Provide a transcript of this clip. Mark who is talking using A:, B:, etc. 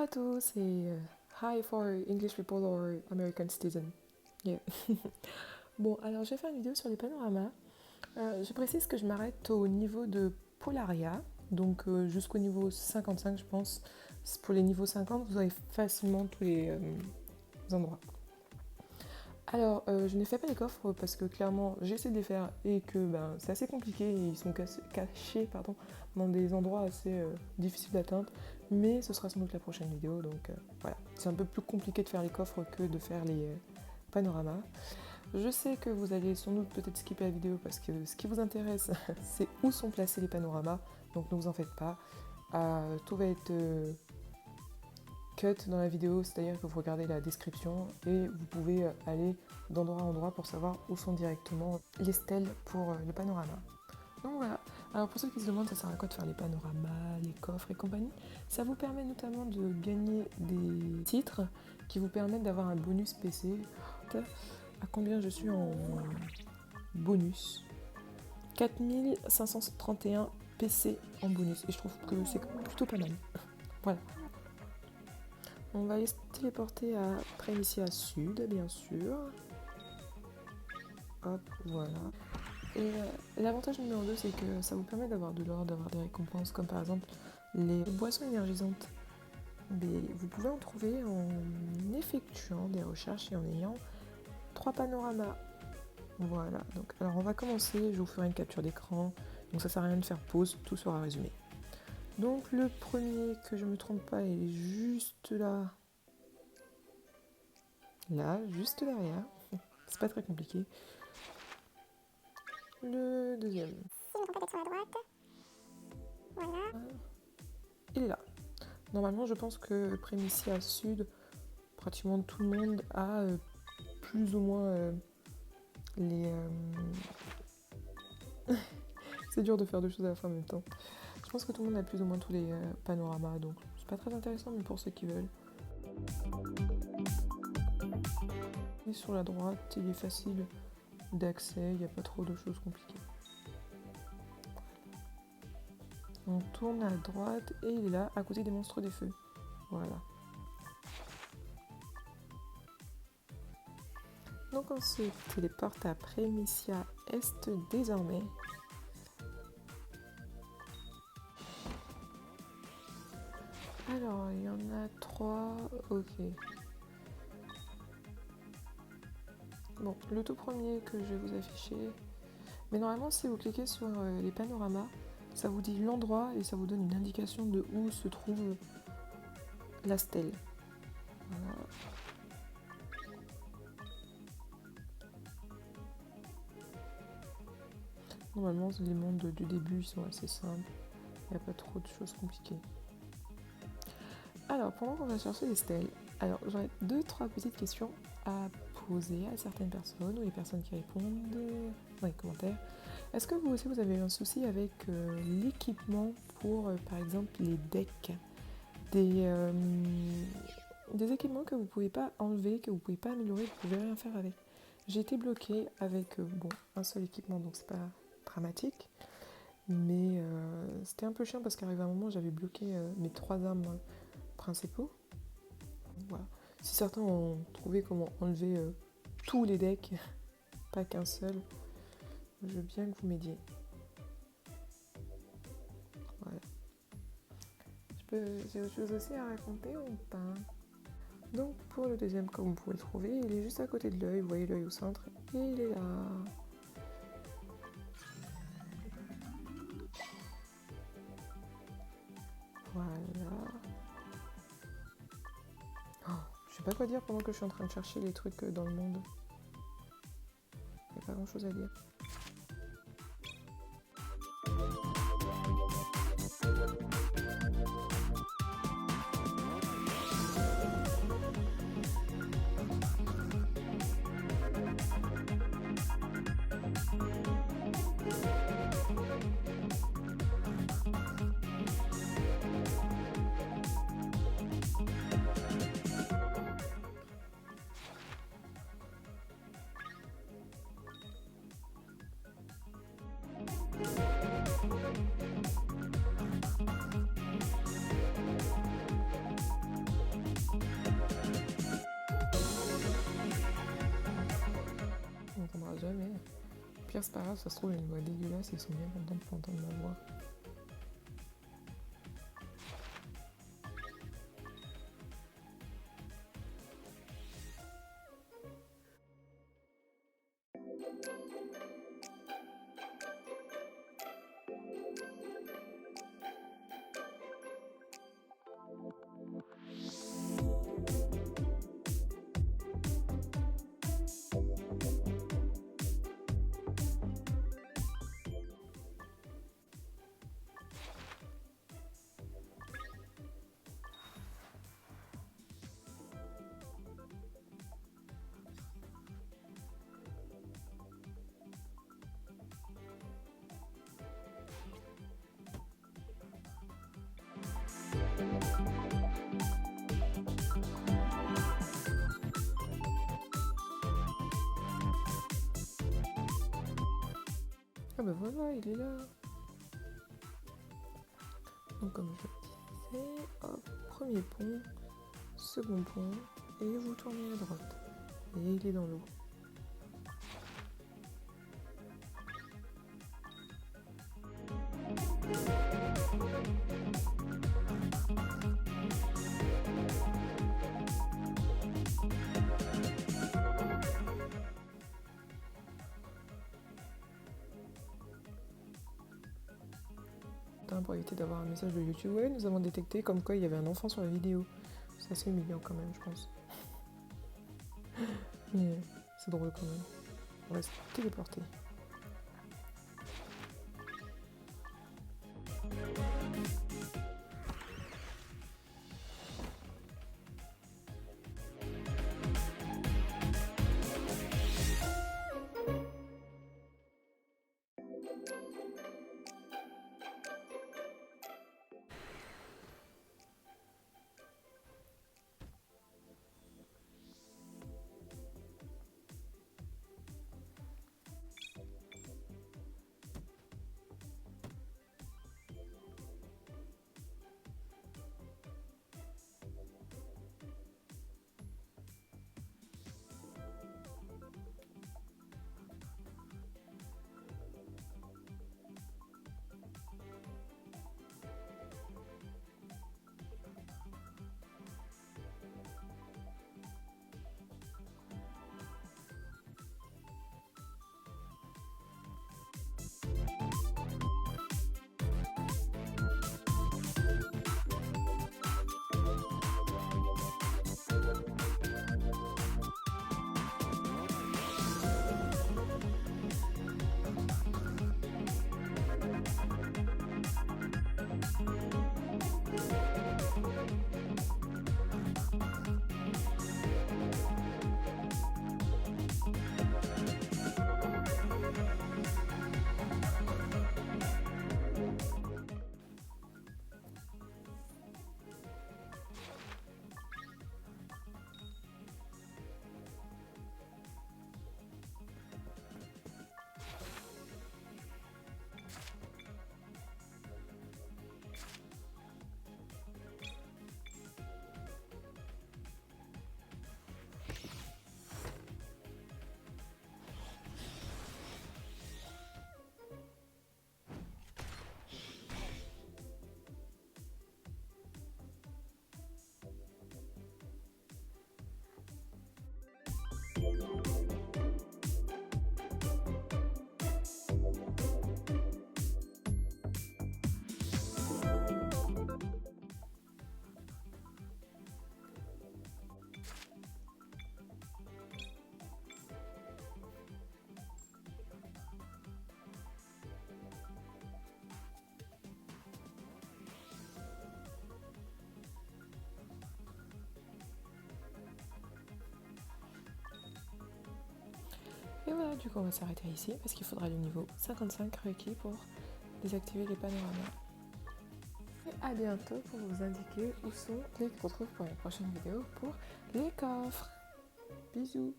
A: à tous et hi for English people or American students. Yeah. Bon, alors je vais faire une vidéo sur les panoramas. Je précise que je m'arrête au niveau de Polaria, donc jusqu'au niveau 55 je pense. Pour les niveaux 50, vous avez facilement tous les endroits. Alors, je ne fais pas les coffres parce que clairement j'ai essayé de les faire et que c'est assez compliqué et ils sont cachés dans des endroits assez difficiles d'atteindre. Mais ce sera sans doute la prochaine vidéo, donc voilà. C'est un peu plus compliqué de faire les coffres que de faire les panoramas. Je sais que vous allez sans doute peut-être skipper la vidéo parce que ce qui vous intéresse, c'est où sont placés les panoramas, donc ne vous en faites pas. Tout va être cut dans la vidéo, c'est-à-dire que vous regardez la description et vous pouvez aller d'endroit en endroit pour savoir où sont directement les stèles pour le panorama. Donc voilà. Alors pour ceux qui se demandent ça sert à quoi de faire les panoramas, les coffres et compagnie, ça vous permet notamment de gagner des titres qui vous permettent d'avoir un bonus PC. À combien je suis en bonus? 4531 PC en bonus et je trouve que c'est plutôt pas mal. Voilà. On va se téléporter à Prémicia Sud, bien sûr. Hop, voilà. Et l'avantage numéro 2, c'est que ça vous permet d'avoir de l'or, d'avoir des récompenses, comme par exemple les boissons énergisantes. Mais vous pouvez en trouver en effectuant des recherches et en ayant 3 panoramas. Voilà, donc alors on va commencer, je vous ferai une capture d'écran, donc ça sert à rien de faire pause, tout sera résumé. Donc le premier, que je me trompe pas, est juste là. Là, juste derrière. C'est pas très compliqué. Le deuxième.
B: Si je me trompe pas, sur la droite. Voilà.
A: Il est là. Normalement, je pense que Prémicia Sud, pratiquement tout le monde a plus ou moins les... C'est dur de faire deux choses à la fois en même temps. Je pense que tout le monde a plus ou moins tous les panoramas, donc c'est pas très intéressant, mais pour ceux qui veulent. Et sur la droite, il est facile d'accès, il n'y a pas trop de choses compliquées. On tourne à droite et il est là, à côté des monstres des feux. Voilà. Donc on se téléporte à Prémicia Est désormais. Alors, il y en a 3, ok. Bon, le tout premier que je vais vous afficher, mais normalement si vous cliquez sur les panoramas, ça vous dit l'endroit et ça vous donne une indication de où se trouve la stèle. Voilà. Normalement les mondes du début sont assez simples, il n'y a pas trop de choses compliquées. Alors pendant qu'on va chercher les stèles, alors j'aurais 2-3 petites questions à poser à certaines personnes ou les personnes qui répondent dans les commentaires. Est-ce que vous aussi vous avez eu un souci avec l'équipement pour par exemple les decks, des équipements que vous pouvez pas enlever, que vous pouvez pas améliorer, vous pouvez rien faire avec? J'ai été bloquée avec un seul équipement, donc c'est pas dramatique, mais c'était un peu chiant parce qu'arrivé à un moment j'avais bloqué mes 3 armes principaux. Voilà. Si certains ont trouvé comment enlever tous les decks, pas qu'un seul, je veux bien que vous m'aidiez. Voilà. J'ai autre chose aussi à raconter ou pas? Donc pour le deuxième, comme vous pouvez le trouver, il est juste à côté de l'œil, vous voyez l'œil au centre, et il est là. Voilà. Oh, je sais pas quoi dire pendant que je suis en train de chercher les trucs dans le monde. Il n'y a pas grand chose à dire. pire, c'est pas grave, ça se trouve, il y a une voix dégueulasse, ils sont bien contents de pas entendre ma voix. Ah bah voilà, il est là. Donc comme je le disais, hop, premier pont, second pont, et vous tournez à droite. Et il est dans l'eau. Pour éviter d'avoir un message de YouTube. Ouais, nous avons détecté comme quoi il y avait un enfant sur la vidéo. C'est assez humiliant quand même, je pense. Mais c'est drôle quand même. On va se téléporter. Et voilà, du coup on va s'arrêter ici parce qu'il faudra le niveau 55 requis pour désactiver les panoramas. Et à bientôt pour vous indiquer où sont les qu'on retrouve pour la prochaine vidéo pour les coffres. Bisous.